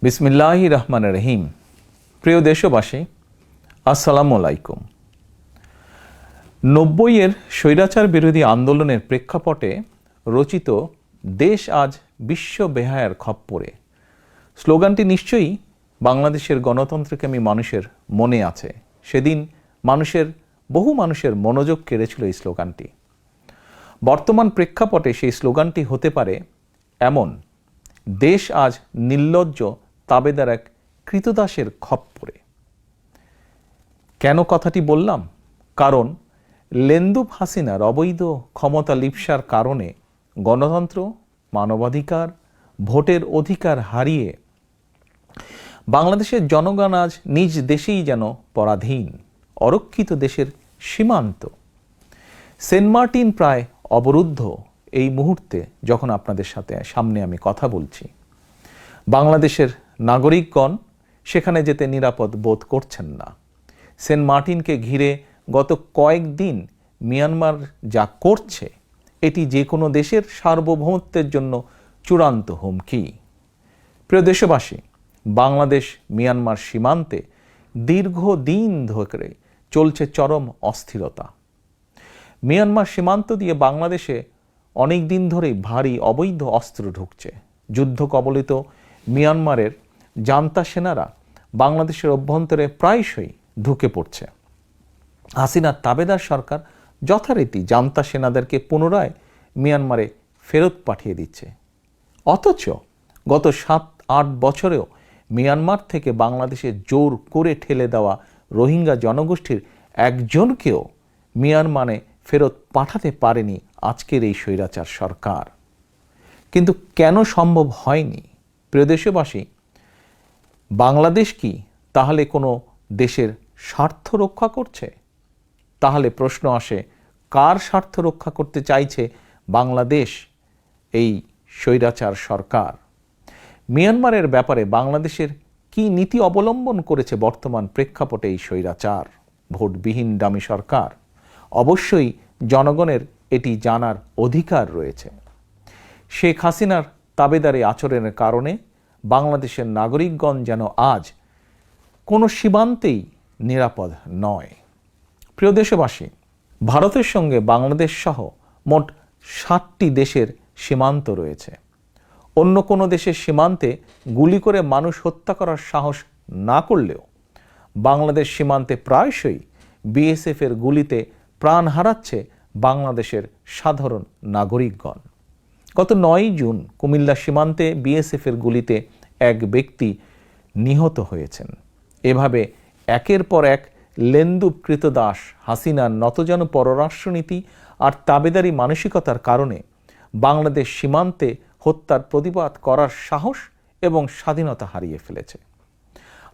বিসমিল্লাহির রহমানির রহিম। প্রিয় দেশবাসী, আসসালামু আলাইকুম। 90-এর স্বৈরাচার বিরোধী আন্দোলনের প্রেক্ষাপটে রচিত দেশ আজ বিশ্ব বেহায়ার খপ্পরে স্লোগানটি নিশ্চয়ই বাংলাদেশের গণতন্ত্রকামী মানুষের মনে আছে। সেদিন বহু মানুষের মনোযোগ কেড়েছিল এই স্লোগানটি। বর্তমান প্রেক্ষাপটে সেই স্লোগানটি হতে পারে এমন: দেশ আজ নির্লজ্জ তাবেদার এক কৃতদাসের খপ্পরে। কেন কথাটি বললাম? কারণ লেন্দুব হাসিনার অবৈধ ক্ষমতা লিপ্সার কারণে গণতন্ত্র, মানবাধিকার, ভোটের অধিকার হারিয়ে বাংলাদেশের জনগণ আজ নিজ দেশেই যেন পরাধীন। অরক্ষিত দেশের সীমান্ত সেন্ট মার্টিন প্রায় অবরুদ্ধ। এই মুহূর্তে যখন আপনাদের সামনে আমি কথা বলছি, বাংলাদেশের নাগরিকগণ সেখানে যেতে নিরাপদ বোধ করছেন না। সেন্ট মার্টিনকে ঘিরে গত কয়েকদিন মিয়ানমার যা করছে, এটি যে কোনো দেশের সার্বভৌমত্বের জন্য চূড়ান্ত হুমকি। প্রিয় দেশবাসী, বাংলাদেশ মিয়ানমার সীমান্তে দীর্ঘদিন ধরে চলছে চরম অস্থিরতা। মিয়ানমার সীমান্ত দিয়ে বাংলাদেশে অনেক দিন ধরেই ভারী অবৈধ অস্ত্র ঢুকছে। যুদ্ধ কবলিত মিয়ানমারের জান্তা সেনারা বাংলাদেশের অভ্যন্তরে প্রায়শই ঢুকে পড়ছে। হাসিনার তাবেদার সরকার যথারীতি জান্তা সেনাদেরকে পুনরায় মিয়ানমারে ফেরত পাঠিয়ে দিচ্ছে। অথচ গত 7-8 বছরেও মিয়ানমার থেকে বাংলাদেশে জোর করে ঠেলে দেওয়া রোহিঙ্গা জনগোষ্ঠীর একজনকেও মিয়ানমারে ফেরত পাঠাতে পারেনি আজকের এই স্বৈরাচার সরকার। কিন্তু কেন সম্ভব হয়নি? প্রিয় দেশবাসী, বাংলাদেশ কি তাহলে কোনো দেশের স্বার্থ রক্ষা করছে? তাহলে প্রশ্ন আসে, কার স্বার্থ রক্ষা করতে চাইছে বাংলাদেশ এই স্বৈরাচার সরকার? মিয়ানমারের ব্যাপারে বাংলাদেশের কি নীতি অবলম্বন করেছে বর্তমান প্রেক্ষাপটে এই স্বৈরাচার ভোটবিহীন ডামি সরকার? অবশ্যই জনগণের এটি জানার অধিকার রয়েছে। শেখ হাসিনার তাবেদারি আচরণের কারণে বাংলাদেশের নাগরিকগণ যেন আজ কোনো সীমান্তেই নিরাপদ নয়। প্রিয় দেশবাসী, ভারতের সঙ্গে বাংলাদেশ সহ মোট 7টি দেশের সীমান্ত রয়েছে। অন্য কোনো দেশের সীমান্তে গুলি করে মানুষ হত্যা করার সাহস না করলেও বাংলাদেশ সীমান্তে প্রায়শই বিএসএফের গুলিতে প্রাণ হারাচ্ছে বাংলাদেশের সাধারণ নাগরিকগণ। গত 9 জুন কুমিল্লা সীমান্তে বিএসএফের গুলিতে এক ব্যক্তি নিহত হয়েছেন। এভাবে একের পর এক লেন্দুব কৃতদাস হাসিনার নতজানু পররাষ্ট্রনীতি আর তাবেদারি মানসিকতার কারণে বাংলাদেশ সীমান্তে হত্যার প্রতিবাদ করার সাহস এবং স্বাধীনতা হারিয়ে ফেলেছে।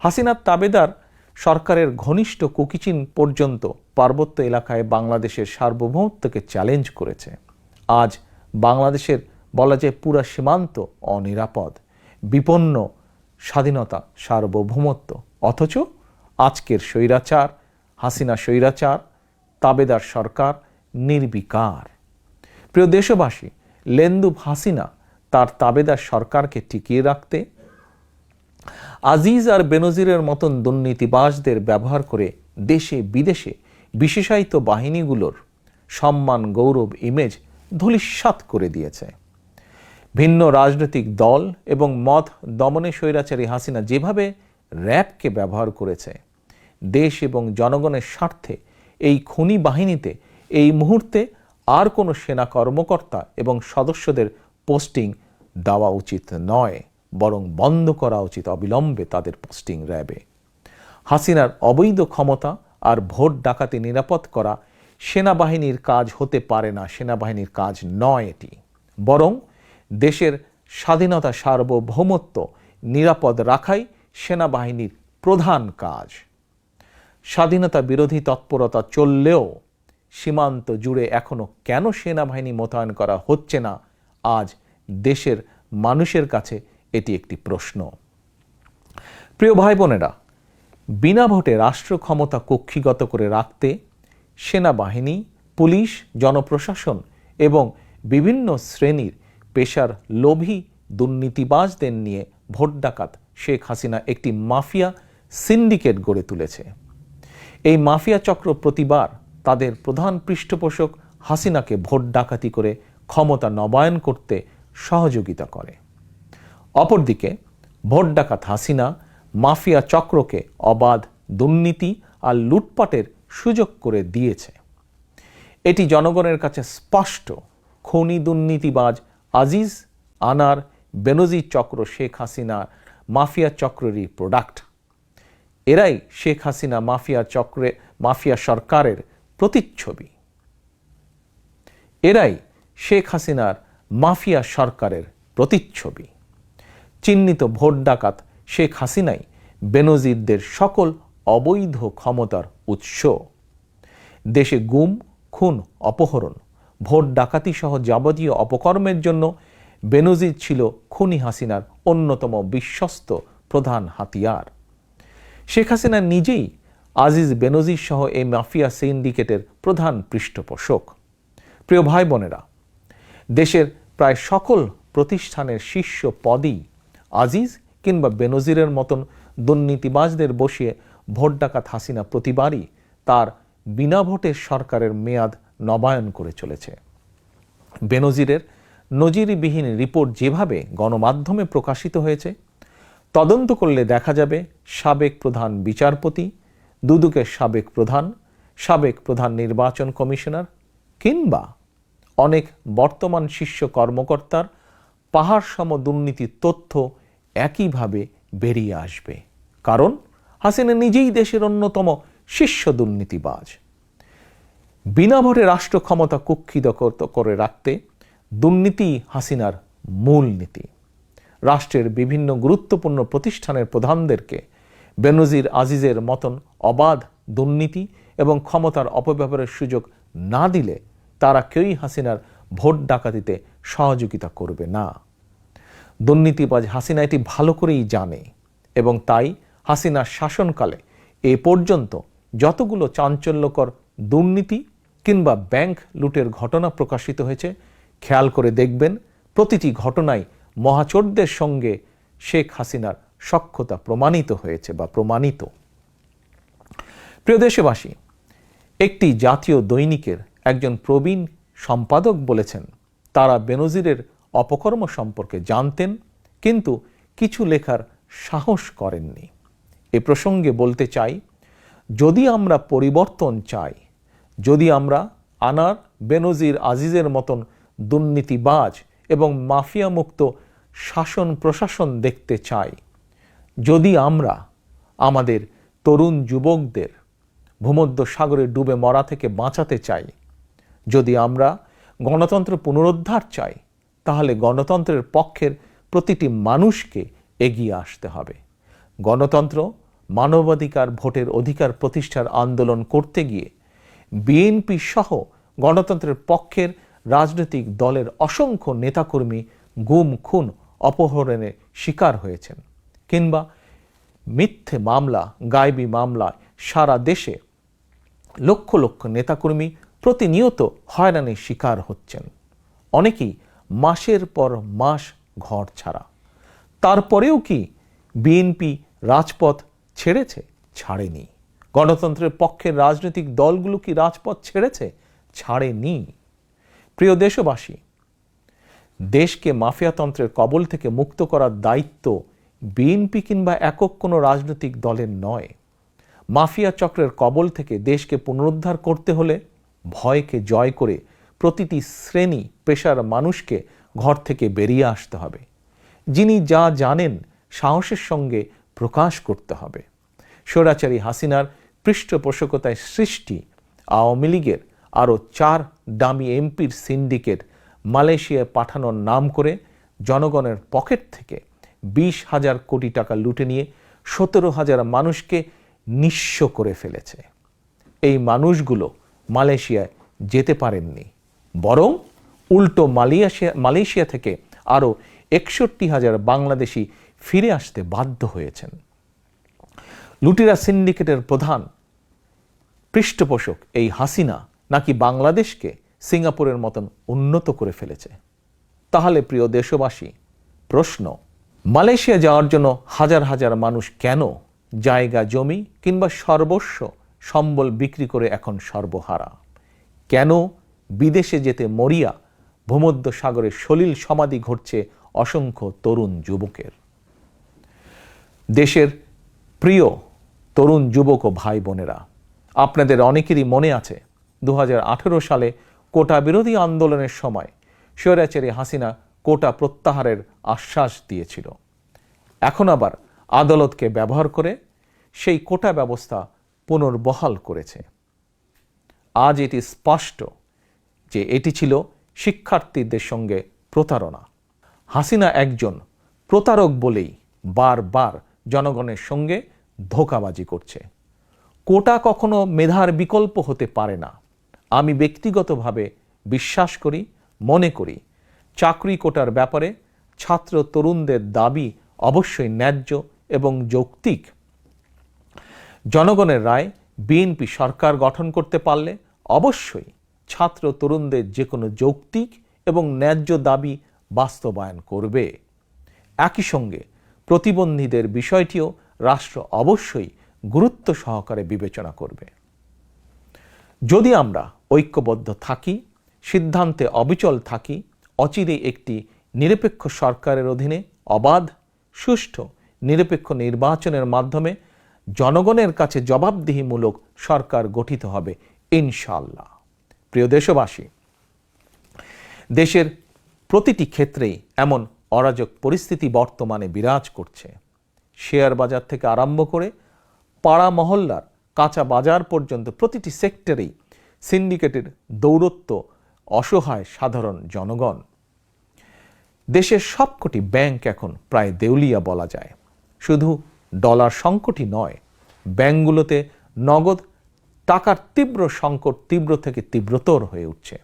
হাসিনার তাবেদার সরকারের ঘনিষ্ঠ কুকিচিন পর্যন্ত পার্বত্য এলাকায় বাংলাদেশের সার্বভৌমত্বকে চ্যালেঞ্জ করেছে। আজ বাংলাদেশের বলা যায় পুরা সীমান্ত অনিরাপদ, বিপন্ন স্বাধীনতা, সার্বভৌমত্ব। অথচ আজকের স্বৈরাচার হাসিনা স্বৈরাচার তাবেদার সরকার নির্বিকার। প্রিয় দেশবাসী, লেন্দুব হাসিনা তার তাবেদার সরকারকে টিকিয়ে রাখতে আজিজ আর বেনজিরের মতন দুর্নীতিবাজদের ব্যবহার করে দেশে বিদেশে বিশেষায়িত বাহিনীগুলোর সম্মান, গৌরব, ইমেজ ধূলিসাৎ করে দিয়েছে। ভিন্ন রাজনৈতিক দল এবং মত দমনে স্বৈরাচারী হাসিনা যেভাবে র্যাবকে ব্যবহার করেছে, দেশ এবং জনগণের স্বার্থে এই খুনি বাহিনীতে এই মুহূর্তে আর কোনো সেনা কর্মকর্তা এবং সদস্যদের পোস্টিং দেওয়া উচিত নয়, বরং বন্ধ করা উচিত অবিলম্বে তাদের পোস্টিং র্যাবে। হাসিনার অবৈধ ক্ষমতা আর ভোট ডাকাতি নিরাপদ করা সেনাবাহিনীর কাজ হতে পারে না, সেনাবাহিনীর কাজ নয় এটি। বরং দেশের স্বাধীনতা, সার্বভৌমত্ব নিরাপদ রাখাই সেনাবাহিনীর প্রধান কাজ। স্বাধীনতা বিরোধী তৎপরতা চললেও সীমান্ত জুড়ে এখনো কেন সেনাবাহিনী মোতায়েন করা হচ্ছে না, আজ দেশের মানুষের কাছে এটি একটি প্রশ্ন। প্রিয় ভাই বোনেরা, বিনা ভোটে রাষ্ট্র ক্ষমতা কক্ষিগত করে রাখতে সেনাবাহিনী, পুলিশ, জনপ্রশাসন এবং বিভিন্ন শ্রেণীর পেশার লোভী দুর্নীতিবাজদের নিয়ে ভোট ডাকাত শেখ হাসিনা একটি মাফিয়া সিন্ডিকেট গড়ে তুলেছে। এই মাফিয়া চক্র প্রতিবার তাদের প্রধান পৃষ্ঠপোষক হাসিনাকে ভোট ডাকাতি করে ক্ষমতা নবায়ন করতে সহযোগিতা করে। অপরদিকে ভোট ডাকাত হাসিনা মাফিয়া চক্রকে অবাধ দুর্নীতি আর লুটপাটের সুযোগ করে দিয়েছে। এটি জনগণের কাছে স্পষ্ট। খনি দুর্নীতিবাজ আজিজ, আনার, বেনজির চক্র শেখ হাসিনা মাফিয়া চক্রেরই প্রোডাক্ট। এরাই শেখ হাসিনা মাফিয়া সরকারের প্রতিচ্ছবি। এরাই শেখ হাসিনার মাফিয়া সরকারের প্রতিচ্ছবি। চিহ্নিত ভোট ডাকাত শেখ হাসিনাই বেনজিরদের সকল অবৈধ ক্ষমতার উৎস। দেশে গুম, খুন, অপহরণ, ভোট ডাকাতি সহ যাবতীয় অপকর্মের জন্য বেনজির ছিল খুনি হাসিনার অন্যতম বিশ্বস্ত প্রধান হাতিয়ার। শেখ হাসিনা নিজেই আজিজ, বেনজির সহ এই মাফিয়া সিন্ডিকেটের প্রধান পৃষ্ঠপোষক। প্রিয় ভাই বোনেরা, দেশের প্রায় সকল প্রতিষ্ঠানের শীর্ষ পদই আজিজ কিংবা বেনজিরের মতন দুর্নীতিবাজদের বসিয়ে ভোট ডাকাত হাসিনা প্রতিবারই তার বিনা ভোটের সরকারের মেয়াদ নবায়ন করে চলেছে। বেনজিরের নজিরবিহীন রিপোর্ট যেভাবে গণমাধ্যমে প্রকাশিত হয়েছে, তদন্ত করলে দেখা যাবে সাবেক প্রধান বিচারপতি, দুদকের সাবেক প্রধান নির্বাচন কমিশনার কিংবা অনেক বর্তমান শীর্ষ কর্মকর্তার পাহাড় সম দুর্নীতির তথ্য একইভাবে বেরিয়ে আসবে। কারণ হাসিনা নিজেই দেশের অন্যতম শীর্ষ দুর্নীতিবাজ। বিনা ভোটে রাষ্ট্র ক্ষমতা কুক্ষিত করে রাখতে দুর্নীতি হাসিনার মূল নীতি। রাষ্ট্রের বিভিন্ন গুরুত্বপূর্ণ প্রতিষ্ঠানের প্রধানদেরকে বেনজির, আজিজের মতন অবাধ দুর্নীতি এবং ক্ষমতার অপব্যবহারের সুযোগ না দিলে তারা কেউই হাসিনার ভোট ডাকাতিতে সহযোগিতা করবে না। দুর্নীতিবাজ হাসিনা এটি ভালো করেই জানে এবং তাই হাসিনার শাসনকালে এ পর্যন্ত যতগুলো চাঞ্চল্যকর দুর্নীতি কিংবা ব্যাংক লুটের ঘটনা প্রকাশিত হয়েছে, খেয়াল করে দেখবেন প্রতিটি ঘটনায় মহাচোরদের সঙ্গে শেখ হাসিনার সখ্যতা প্রমাণিত হয়েছে বা প্রমাণিত। প্রিয় দেশবাসী, একটি জাতীয় দৈনিকের একজন প্রবীণ সম্পাদক বলেছেন তারা বেনজিরের অপকর্ম সম্পর্কে জানতেন, কিন্তু কিছু লেখার সাহস করেননি। এ প্রসঙ্গে বলতে চাই, যদি আমরা পরিবর্তন চাই, যদি আমরা আনার, বেনজির, আজিজের মতন দুর্নীতিবাজ এবং মাফিয়া মুক্ত শাসন প্রশাসন দেখতে চাই, যদি আমরা আমাদের তরুণ যুবকদের ভূমধ্য সাগরে ডুবে মরা থেকে বাঁচাতে চাই, যদি আমরা গণতন্ত্র পুনরুদ্ধার চাই, তাহলে গণতন্ত্রের পক্ষের প্রতিটি মানুষকে এগিয়ে আসতে হবে। গণতন্ত্র, মানবাধিকার, ভোটের অধিকার প্রতিষ্ঠার আন্দোলন করতে গিয়ে বিএনপি সহ গণতন্ত্রের পক্ষের রাজনৈতিক দলের অসংখ্য নেতাকর্মী গুম, খুন, অপহরণের শিকার হয়েছেন কিংবা মিথ্যে মামলা, গায়েবী মামলায় সারা দেশে লক্ষ লক্ষ নেতাকর্মী প্রতিনিয়ত হয়রানির শিকার হচ্ছেন। অনেকেই মাসের পর মাস ঘর ছাড়া। তারপরেও কি বিএনপি রাজপথ ছেড়েছে? ছাড়েনি। গণতন্ত্রের পক্ষের রাজনৈতিক দলগুলো কি রাজপথ ছেড়েছে? ছাড়েনি। প্রিয় দেশবাসী, দেশকে মাফিয়াতন্ত্রের কবল থেকে মুক্ত করার দায়িত্ব বিএনপি কিংবা একক কোনো রাজনৈতিক দলের নয়। মাফিয়া চক্রের কবল থেকে দেশকে পুনরুদ্ধার করতে হলে ভয়কে জয় করে প্রতিটি শ্রেণী পেশার মানুষকে ঘর থেকে বেরিয়ে আসতে হবে। যিনি যা জানেন সাহসের সঙ্গে প্রকাশ করতে হবে। স্বৈরাচারী হাসিনার পৃষ্ঠপোষকতায় সৃষ্টি আওয়ামী লীগের আরও 4 ডামি এমপির সিন্ডিকেট মালয়েশিয়ায় পাঠানোর নাম করে জনগণের পকেট থেকে 20,000 কোটি টাকা লুটে নিয়ে 17,000 মানুষকে নিঃস্ব করে ফেলেছে। এই মানুষগুলো মালয়েশিয়ায় যেতে পারেননি, বরং উল্টো মালয়েশিয়া থেকে আরও 61,000 বাংলাদেশি ফিরে আসতে বাধ্য হয়েছেন। লুটেরা সিন্ডিকেটের প্রধান পৃষ্ঠপোষক এই হাসিনা নাকি বাংলাদেশকে সিঙ্গাপুরের মতন উন্নত করে ফেলেছে? তাহলে প্রিয় দেশবাসী, প্রশ্ন, মালয়েশিয়া যাওয়ার জন্য হাজার হাজার মানুষ কেন জায়গা জমি কিংবা সর্বস্ব সম্বল বিক্রি করে এখন সর্বহারা? কেন বিদেশে যেতে মরিয়া ভূমধ্য সাগরের সলিল সমাধি ঘটছে অসংখ্য তরুণ যুবকের? দেশের প্রিয় তরুণ যুবক ও ভাই বোনেরা, আপনাদের অনেকেরই মনে আছে 2018 সালে কোটা বিরোধী আন্দোলনের সময় স্বৈরাচারী হাসিনা কোটা প্রত্যাহারের আশ্বাস দিয়েছিল। এখন আবার আদালতকে ব্যবহার করে সেই কোটা ব্যবস্থা পুনর্বহাল করেছে। আজ এটি স্পষ্ট যে এটি ছিল শিক্ষার্থীদের সঙ্গে প্রতারণা। হাসিনা একজন প্রতারক বলেই বারবার জনগণের সঙ্গে ধোঁকাবাজি করছে। কোটা কখনো মেধার বিকল্প হতে পারে না। আমি ব্যক্তিগতভাবে বিশ্বাস করি, মনে করি চাকরি কোটার ব্যাপারে ছাত্র তরুণদের দাবি অবশ্যই ন্যায্য এবং যৌক্তিক। জনগণের রায় বিএনপি সরকার গঠন করতে পারলে অবশ্যই ছাত্র তরুণদের যে কোনো যৌক্তিক এবং ন্যায্য দাবি বাস্তবায়ন করবে। একই সঙ্গে প্রতিবন্ধীদের বিষয়টিও রাষ্ট্র অবশ্যই গুরুত্ব সহকারে বিবেচনা করবে। যদি আমরা ঐক্যবদ্ধ থাকি, সিদ্ধান্তে অবিচল থাকি, অচিরেই একটি নিরপেক্ষ সরকারের অধীনে অবাধ, সুষ্ঠু, নিরপেক্ষ নির্বাচনের মাধ্যমে জনগণের কাছে জবাবদিহিমূলক সরকার গঠিত হবে ইনশাআল্লাহ। প্রিয় দেশবাসী, দেশের প্রতিটি ক্ষেত্রেই এমন অরাজক পরিস্থিতি বর্তমানে বিরাজ করছে। শেয়ার বাজার থেকে আরম্ভ করে পাড়া মহল্লার কাঁচা বাজার পর্যন্ত প্রতিটি সেক্টরেই সিন্ডিকেটের দৌরত্ব, অসহায় সাধারণ জনগণ। দেশের সবকটি ব্যাংক এখন প্রায় দেউলিয়া বলা যায়। শুধু ডলার সংকটই নয়, ব্যাংকগুলোতে নগদ টাকার তীব্র সংকট তীব্র থেকে তীব্রতর হয়ে উঠছে।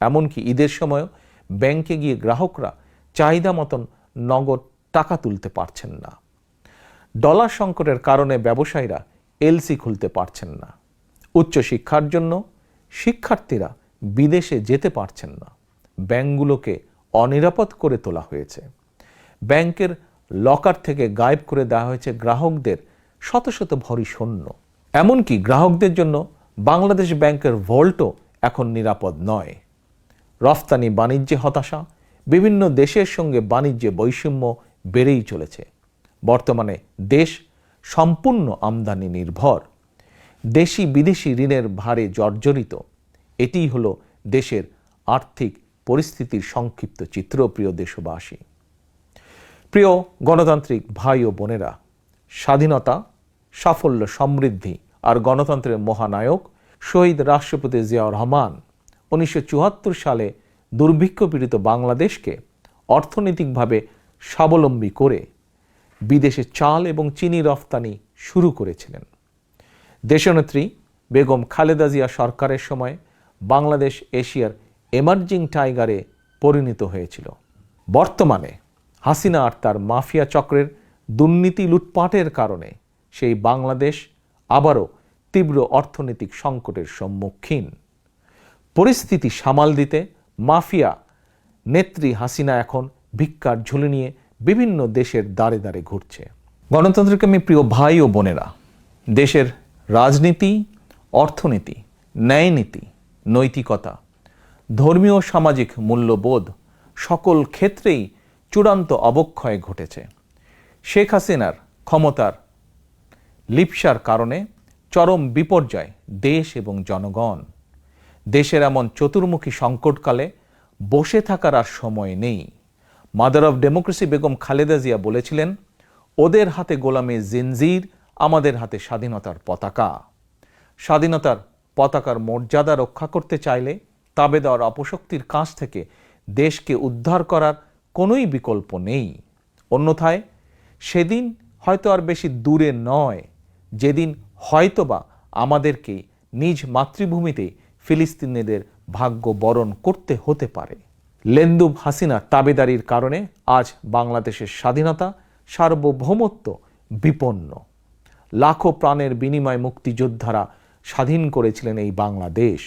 এমনকি ঈদের সময়ও ব্যাংকে গিয়ে গ্রাহকরা চাহিদা মতন নগদ টাকা তুলতে পারছেন না। ডলার সংকটের কারণে ব্যবসায়ীরা এলসি খুলতে পারছেন না। উচ্চশিক্ষার জন্য শিক্ষার্থীরা বিদেশে যেতে পারছেন না। ব্যাংকগুলোকে অনিরাপদ করে তোলা হয়েছে। ব্যাংকের লকার থেকে গায়েব করে দেওয়া হয়েছে গ্রাহকদের শত শত ভরি সৈন্য। এমনকি গ্রাহকদের জন্য বাংলাদেশ ব্যাংকের ভল্টও এখন নিরাপদ নয়। রফতানি বাণিজ্যে হতাশা, বিভিন্ন দেশের সঙ্গে বাণিজ্যে বৈষম্য বেড়েই চলেছে। বর্তমানে দেশ সম্পূর্ণ আমদানি নির্ভর। দেশি বিদেশি ঋণের ভারে জর্জরিত। এটিই হলো দেশের আর্থিক পরিস্থিতির সংক্ষিপ্ত চিত্র। প্রিয় দেশবাসী, প্রিয় গণতান্ত্রিক ভাই ও বোনেরা, স্বাধীনতা, সাফল্য, সমৃদ্ধি আর গণতন্ত্রের মহানায়ক শহীদ রাষ্ট্রপতি জিয়াউর রহমান 1974 সালে দুর্ভিক্ষপীড়িত বাংলাদেশকে অর্থনৈতিকভাবে স্বাবলম্বী করে বিদেশে চাল এবং চিনি রফতানি শুরু করেছিলেন। দেশনেত্রী বেগম খালেদা জিয়া সরকারের সময় বাংলাদেশ এশিয়ার এমার্জিং টাইগারে পরিণত হয়েছিল। বর্তমানে হাসিনা আর তার মাফিয়া চক্রের দুর্নীতি লুটপাটের কারণে সেই বাংলাদেশ আবারও তীব্র অর্থনৈতিক সংকটের সম্মুখীন। পরিস্থিতি সামাল দিতে মাফিয়া নেত্রী হাসিনা এখন ভিক্ষার ঝুলি নিয়ে বিভিন্ন দেশের দ্বারে দ্বারে ঘুরছে। গণতন্ত্রকামী প্রিয় ভাই ও বোনেরা, দেশের রাজনীতি, অর্থনীতি, ন্যায়নীতি, নৈতিকতা, ধর্মীয় সামাজিক মূল্যবোধ সকল ক্ষেত্রেই চূড়ান্ত অবক্ষয় ঘটেছে। শেখ হাসিনার ক্ষমতার লিপ্সার কারণে চরম বিপর্যয় দেশ এবং জনগণ। দেশের এমন চতুর্মুখী সংকটকালে বসে থাকার আর সময় নেই। Mother of democracy Begum Khaleda Zia বলেছিলেন, ওদের হাতে গোলামীর জিনজির, আমাদের হাতে স্বাধীনতার পতাকা। স্বাধীনতার পতাকার মর্যাদা রক্ষা করতে চাইলে তাবেদার অপশক্তির কাছ থেকে দেশকে উদ্ধার করার কোনোই বিকল্প নেই। অন্যথায় সেদিন হয়তো আর বেশি দূরে নয়, যেদিন হয়তোবা আমাদেরকে নিজ মাতৃভূমিতে ফিলিস্তিনিদের ভাগ্য বরণ করতে হতে পারে। লেন্দুব হাসিনার তাবেদারির কারণে আজ বাংলাদেশের স্বাধীনতা, সার্বভৌমত্ব বিপন্ন। লাখো প্রাণের বিনিময়ে মুক্তিযোদ্ধারা স্বাধীন করেছিলেন এই বাংলাদেশ।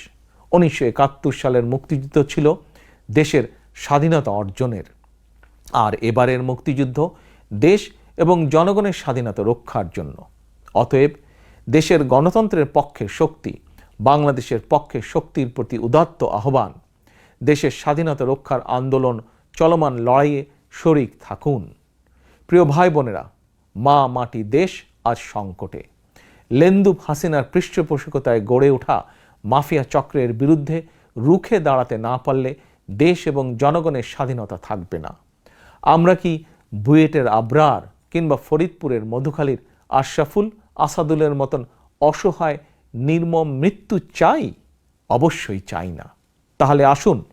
1971 সালের মুক্তিযুদ্ধ ছিল দেশের স্বাধীনতা অর্জনের। আর এবারের মুক্তিযুদ্ধ দেশ এবং জনগণের স্বাধীনতা রক্ষার জন্য। অতএব দেশের গণতন্ত্রের পক্ষে শক্তি, বাংলাদেশের পক্ষে শক্তির প্রতি উদাত্ত আহ্বান। দেশের স্বাধীনতা রক্ষার আন্দোলন চলমান লড়াইয়ে শরিক থাকুন। প্রিয় ভাই বোনেরা, মা মাটি দেশ আজ সংকটে। লেন্দুব হাসিনার পৃষ্ঠপোষকতায় গড়ে ওঠা মাফিয়া চক্রের বিরুদ্ধে রুখে দাঁড়াতে না পারলে দেশ এবং জনগণের স্বাধীনতা থাকবে না। আমরা কি বুয়েটের আবরার কিংবা ফরিদপুরের মধুখালীর আশরাফুল আসাদুলের মতন অসহায় নির্মম মৃত্যু চাই? অবশ্যই চাই না। তাহলে আসুন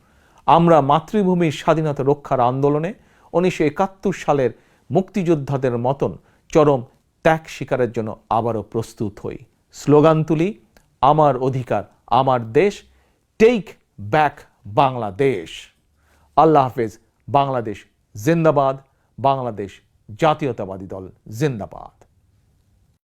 আমরা মাতৃভূমির স্বাধীনতা রক্ষার আন্দোলনে 1971 সালের মুক্তিযোদ্ধাদের মতন চরম ত্যাগ স্বীকারের জন্য আবারও প্রস্তুত হই। স্লোগান তুলি, আমার অধিকার আমার দেশ, টেক ব্যাক বাংলাদেশ। আল্লাহ হাফেজ। বাংলাদেশ জিন্দাবাদ। বাংলাদেশ জাতীয়তাবাদী দল জিন্দাবাদ।